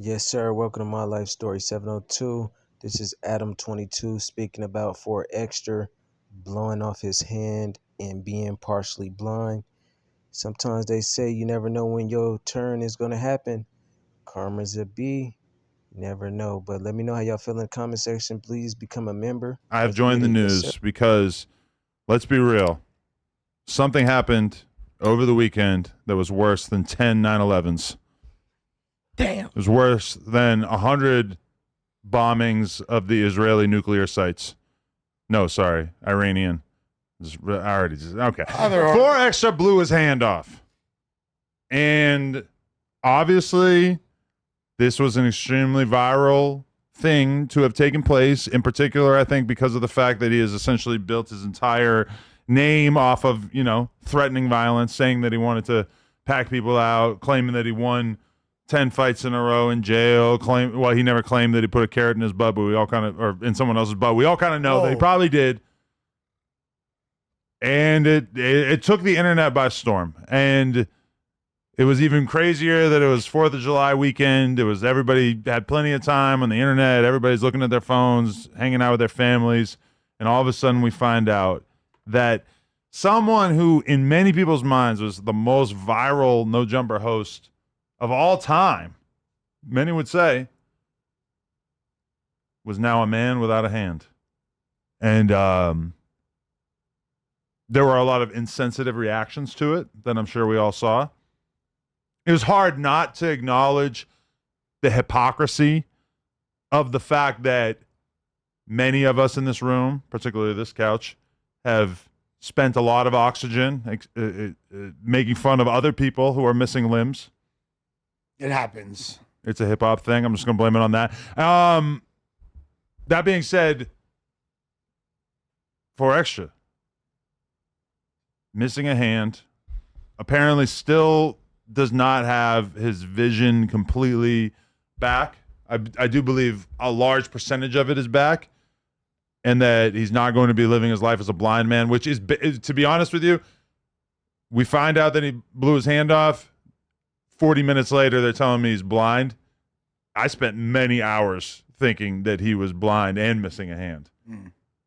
Yes, sir. Welcome to My Life Story 702. This is Adam 22 speaking about for extra blowing off his hand and being partially blind. Sometimes they say you never know when your turn is going to happen. Karma's a B. Never know. But let me know how y'all feel in the comment section. Please become a member. I have Let's get joined the it. Yes, sir. news because, let's be real, something happened over the weekend that was worse than 10 9/11s. Damn. It was worse than 100 bombings of the Israeli nuclear sites. No, sorry, Iranian. Okay. Four extra blew his hand off. And obviously, this was an extremely viral thing to have taken place. In particular, I think because of the fact that he has essentially built his entire name off of, threatening violence, saying that he wanted to pack people out, claiming that he won 10 fights in a row in jail. He never claimed that he put a carrot in his butt, but we all kind of, or in someone else's butt. We all kind of know that he probably did. And it took the internet by storm. And it was even crazier that it was 4th of July weekend. Everybody had plenty of time on the internet. Everybody's looking at their phones, hanging out with their families. And all of a sudden we find out that someone who in many people's minds was the most viral No Jumper host of all time, many would say, was now a man without a hand. And there were a lot of insensitive reactions to it that I'm sure we all saw. It was hard not to acknowledge the hypocrisy of the fact that many of us in this room, particularly this couch, have spent a lot of oxygen making fun of other people who are missing limbs. It happens. It's a hip-hop thing. I'm just going to blame it on that. That being said, for extra, missing a hand, apparently still does not have his vision completely back. I do believe a large percentage of it is back, and that he's not going to be living his life as a blind man, which is, to be honest with you, we find out that he blew his hand off. 40 minutes later, they're telling me he's blind. I spent many hours thinking that he was blind and missing a hand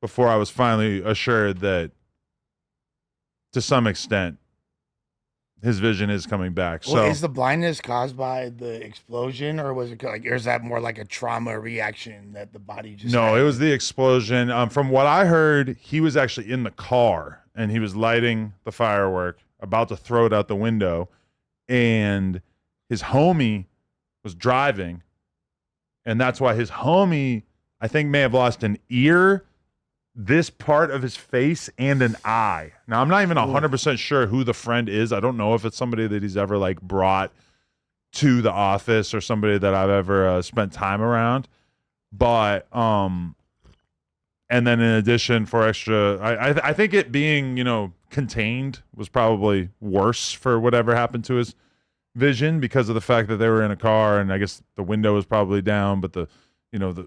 before I was finally assured that, to some extent, his vision is coming back. Well, is the blindness caused by the explosion, or was it or is that more like a trauma reaction that the body just? No, it was the explosion. From what I heard, he was actually in the car and he was lighting the firework, about to throw it out the window, and his homie was driving, and that's why his homie, I think, may have lost an ear, this part of his face, and an eye. Now, I'm not even 100% sure who the friend is. I don't know if it's somebody that he's ever brought to the office or somebody that I've ever spent time around. But and then in addition, for extra, I think it being contained was probably worse for whatever happened to his vision, because of the fact that they were in a car, and I guess the window was probably down, but the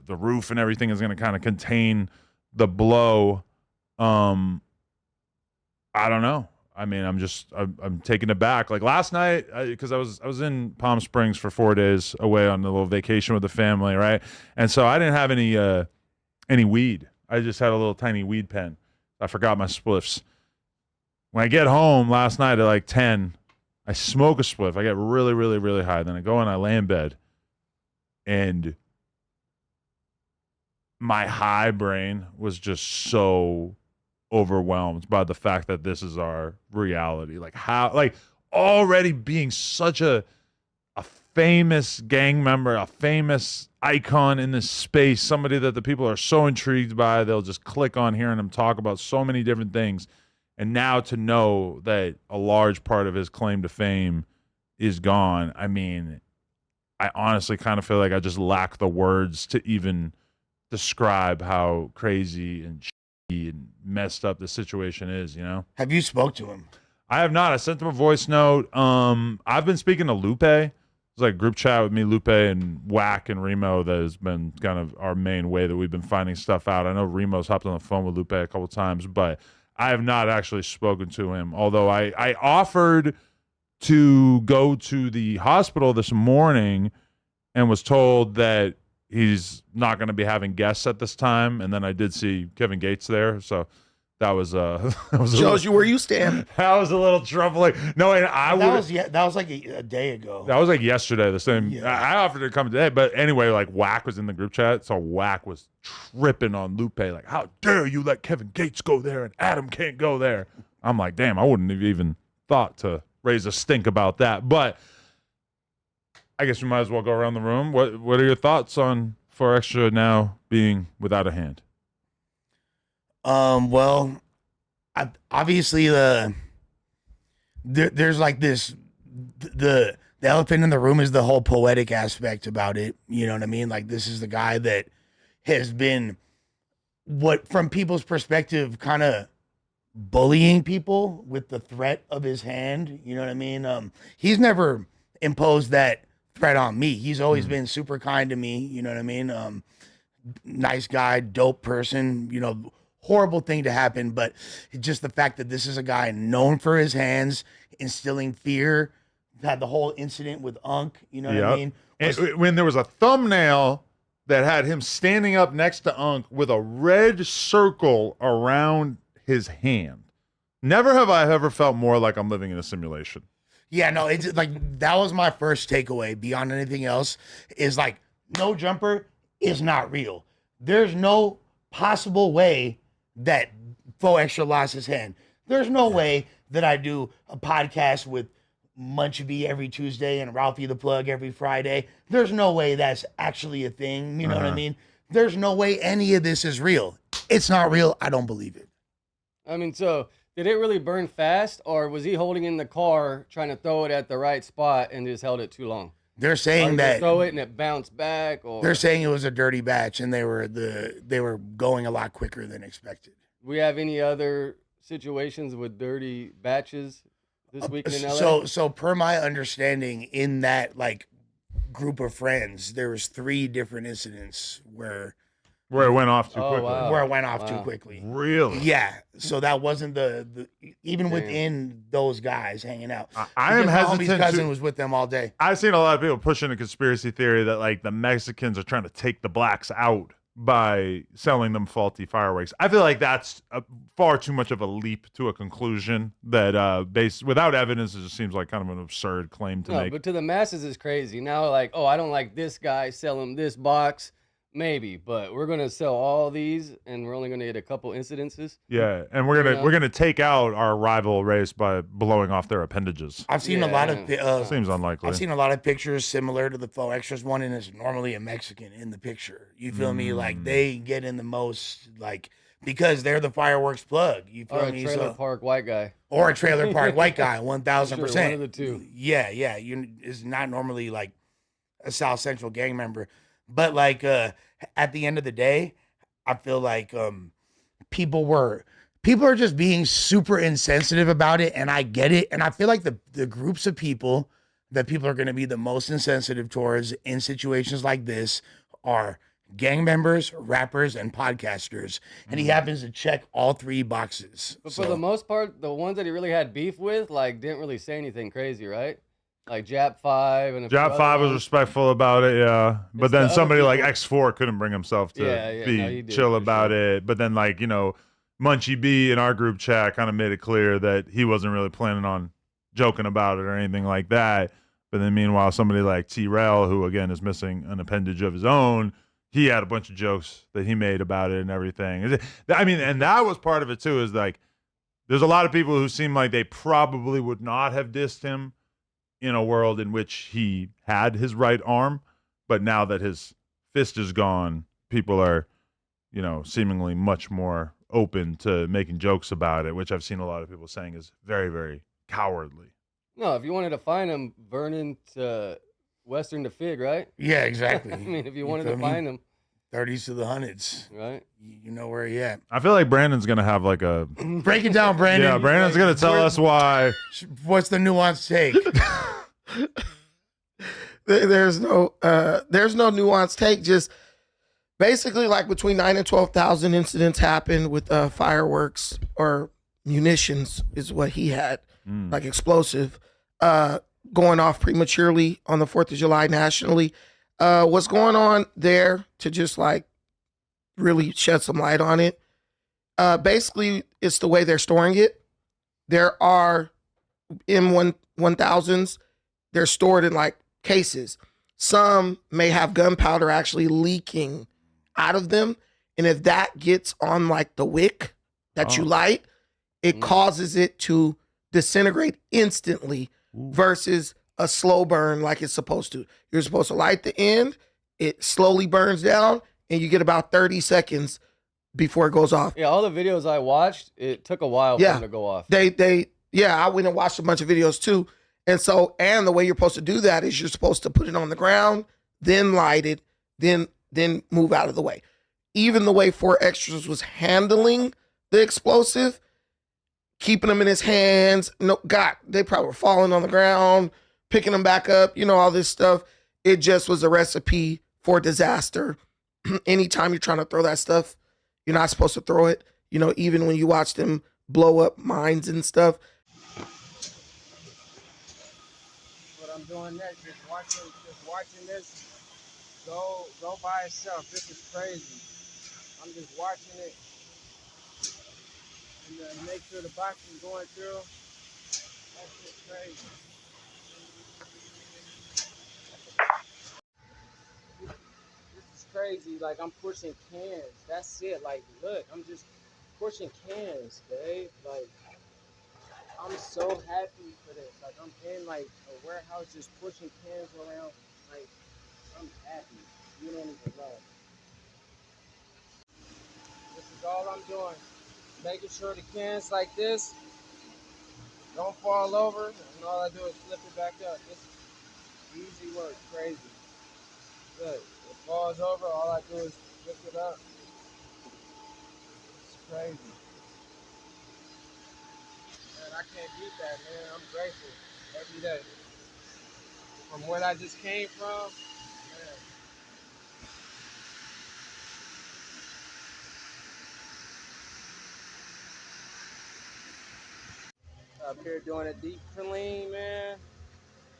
roof and everything is going to kind of contain the blow. I don't know. I mean, I'm taken aback. Like last night, because I was in Palm Springs for 4 days away on a little vacation with the family, right? And so I didn't have any weed. I just had a little tiny weed pen. I forgot my spliffs. When I get home last night at 10, I smoke a spliff. I get really, really, really high. Then I go and I lay in bed, and my high brain was just so overwhelmed by the fact that this is our reality. Already being such a famous gang member, a famous icon in this space, somebody that the people are so intrigued by, they'll just click on hearing him talk about so many different things. And now to know that a large part of his claim to fame is gone, I mean, I honestly kind of feel like I just lack the words to even describe how crazy and shitty and messed up the situation is, Have you spoke to him? I have not. I sent him a voice note. I've been speaking to Lupe. It's like a group chat with me, Lupe, and Whack and Remo that has been kind of our main way that we've been finding stuff out. I know Remo's hopped on the phone with Lupe a couple times, but I have not actually spoken to him, although I offered to go to the hospital this morning and was told that he's not going to be having guests at this time. And then I did see Kevin Gates there, so that was that was Shows you where you stand. that was a little troubling. No, and that was like a day ago. that was like yesterday. The same. Yeah. I offered to come today, but anyway, like Whack was in the group chat, so Whack was tripping on Lupe, like, "How dare you let Kevin Gates go there and Adam can't go there?" I'm like, "Damn, I wouldn't have even thought to raise a stink about that." But I guess we might as well go around the room. What are your thoughts on 4Extra now being without a hand? Well, obviously there's like this the elephant in the room is the whole poetic aspect about it. You know what I mean? Like, this is the guy that has been, what from people's perspective, kind of bullying people with the threat of his hand. You know what I mean? He's never imposed that threat on me. He's always been super kind to me. You know what I mean? Nice guy, dope person, you know. Horrible thing to happen, but just the fact that this is a guy known for his hands, instilling fear. Had the whole incident with Unk, you know what I mean? When there was a thumbnail that had him standing up next to Unk with a red circle around his hand. Never have I ever felt more like I'm living in a simulation. Yeah, no, it's like, that was my first takeaway beyond anything else, is like, No Jumper is not real. There's no possible way that 4Extra lost his hand. There's no way that I do a podcast with Munchie B every Tuesday and Ralphie the Plug every Friday. There's no way that's actually a thing. You know what I mean? There's no way any of this is real. It's not real. I don't believe it. I mean, so did it really burn fast, or was he holding in the car trying to throw it at the right spot and just held it too long? They're saying that throw it and it bounced back, or they're saying it was a dirty batch and they were going a lot quicker than expected. We have any other situations with dirty batches this week in LA? So per my understanding, in that like group of friends, there was 3 different incidents where it went off too quickly. Wow. Where it went off too quickly. Really? Yeah. So that wasn't the even within those guys hanging out. I am Because my homie's hesitant cousin to. was with them all day. I've seen a lot of people pushing a conspiracy theory that like the Mexicans are trying to take the blacks out by selling them faulty fireworks. I feel like that's far too much of a leap to a conclusion that based without evidence, it just seems like kind of an absurd claim to make. But to the masses is crazy. Now, like, oh, I don't like this guy, sell him this box. Maybe, but we're gonna sell all these, and we're only gonna get a couple incidences. Yeah, and we're gonna take out our rival race by blowing off their appendages. I've seen a lot of Seems unlikely. I've seen a lot of pictures similar to the 4Extras one, and it's normally a Mexican in the picture. You feel me? Like, they get in the most, like, because they're the fireworks plug. You feel Or a me? trailer park white guy. Or a trailer park white guy, 1,000%. Sure, one of the two. Yeah. Is not normally like a South Central gang member, but like at the end of the day, I feel like people are just being super insensitive about it, and I get it. And I feel like the groups of people that people are going to be the most insensitive towards in situations like this are gang members, rappers, and podcasters. And he happens to check all 3 boxes. But for the most part, the ones that he really had beef with, like, didn't really say anything crazy, right? Like Jap 5 and Jap 5 was respectful about it, yeah. But It's then the somebody other like people- X4 couldn't bring himself to he did, chill for about sure. it. But then, like, you know, Munchie B in our group chat kind of made it clear that he wasn't really planning on joking about it or anything like that. But then meanwhile, somebody like T-Rail, who again is missing an appendage of his own, he had a bunch of jokes that he made about it and everything. I mean, and that was part of it too, is like, there's a lot of people who seem like they probably would not have dissed him in a world in which he had his right arm, but now that his fist is gone, people are, you know, seemingly much more open to making jokes about it, which I've seen a lot of people saying is very, very cowardly. No, if you wanted to find him, Vernon to Western to Fig, right? Yeah, exactly. I mean, if you wanted feel to me? find him, 30s to the 100s. right? You know where he at. I feel like Brandon's going to have like a, Break it down, Brandon. yeah, Brandon's going to tell us why. What's the nuanced take? There's no nuanced take. Just basically, like, between 9 and 12,000 incidents happened with fireworks or munitions is what he had, like explosive, going off prematurely on the 4th of July nationally. What's going on there to just like really shed some light on it? Basically, it's the way they're storing it. There are M1000s. They're stored in like cases. Some may have gunpowder actually leaking out of them, and if that gets on like the wick that you Oh. light, it causes it to disintegrate instantly versus a slow burn like it's supposed to. You're supposed to light the end, it slowly burns down, and you get about 30 seconds before it goes off. Yeah, all the videos I watched, it took a while for them to go off. I went and watched a bunch of videos too. And so, and the way you're supposed to do that is you're supposed to put it on the ground, then light it, then move out of the way. Even the way 4Extras was handling the explosive, keeping them in his hands. No, God, they probably were falling on the ground, picking them back up, all this stuff. It just was a recipe for disaster. Anytime you're trying to throw that stuff, you're not supposed to throw it. Even when you watch them blow up mines and stuff. What I'm doing next is watching this go by itself. This is crazy. I'm just watching it and make sure the box is going through. That's just crazy. This is crazy. Like, I'm pushing cans. That's it. Like, look, I'm just pushing cans, babe. Like, I'm so happy for this. Like, I'm in like a warehouse just pushing cans around. Like, I'm happy. You don't even know. This is all I'm doing. Making sure the cans like this don't fall over, and all I do is flip it back up. This is easy work, crazy. Good. It falls over, all I do is pick it up. It's crazy. Man, I can't beat that, man. I'm grateful every day. From where I just came from, man. Up here doing a deep clean, man.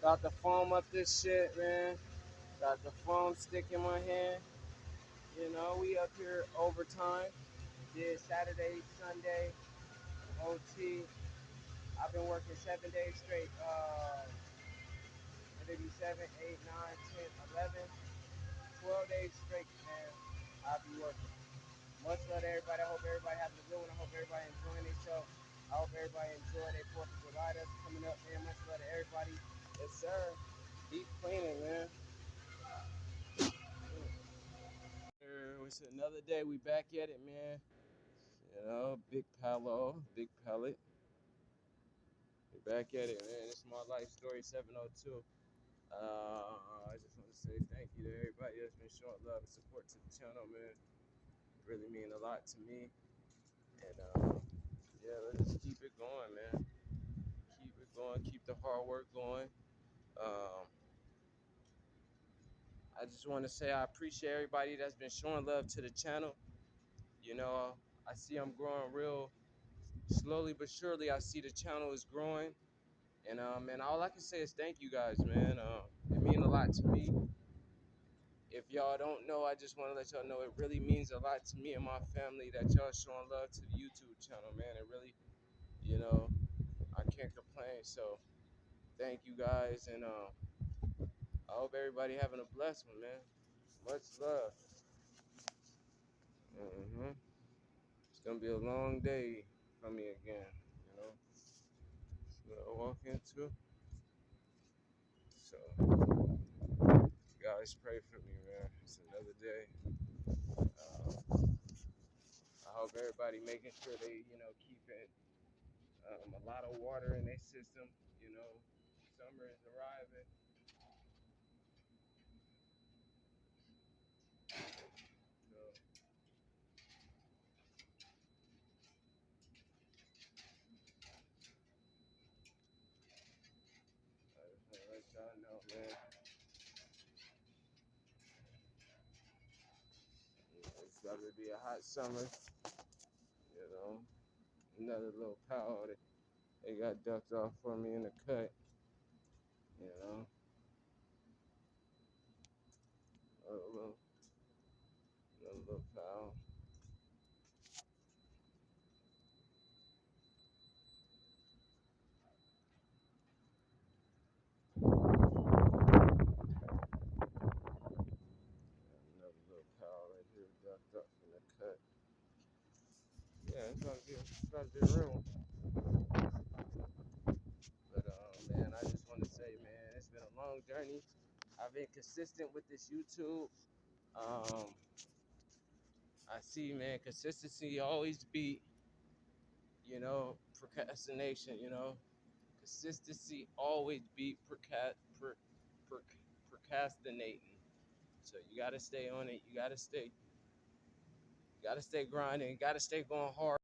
Got the foam up this shit, man. Got the foam stick in my hand. We up here overtime. Did Saturday, Sunday, OT. I've been working 7 days straight. Maybe 7, 8, 9, 10, 11, 12 days straight, man. I'll be working. Much love to everybody. I hope everybody having a good one. I hope everybody enjoying their show. I hope everybody enjoying their 4th of July that's coming up, man. Much love to everybody. Yes, sir. Deep cleaning, man. It's another day. We back at it, man. Big Palo, big pellet. We back at it, man. It's my life story 702. I just want to say thank you to everybody that's been showing love and support to the channel, man. It really mean a lot to me. And let's just keep it going, man. Keep it going. Keep the hard work going. I just want to say I appreciate everybody that's been showing love to the channel. I see I'm growing real slowly but surely. I see the channel is growing. And all I can say is thank you guys, man. It means a lot to me. If y'all don't know, I just want to let y'all know it really means a lot to me and my family that y'all showing love to the YouTube channel, man. It really, I can't complain. So thank you guys, and I hope everybody having a blessed one, man. Much love. It's gonna be a long day for me again, It's what I walk into. So guys, pray for me, man. It's another day. I hope everybody making sure they, keeping a lot of water in their system. Summer is arriving. So I just want to let y'all know, man. It's about to be a hot summer. Another little power that they got ducked off for me in the cut. This one's been real. But man, I just want to say, man, it's been a long journey. I've been consistent with this YouTube. Um, I see, man, consistency always beat, procrastination. Consistency always beat procrastinating. So you gotta stay on it. You gotta stay grinding. You gotta stay going hard.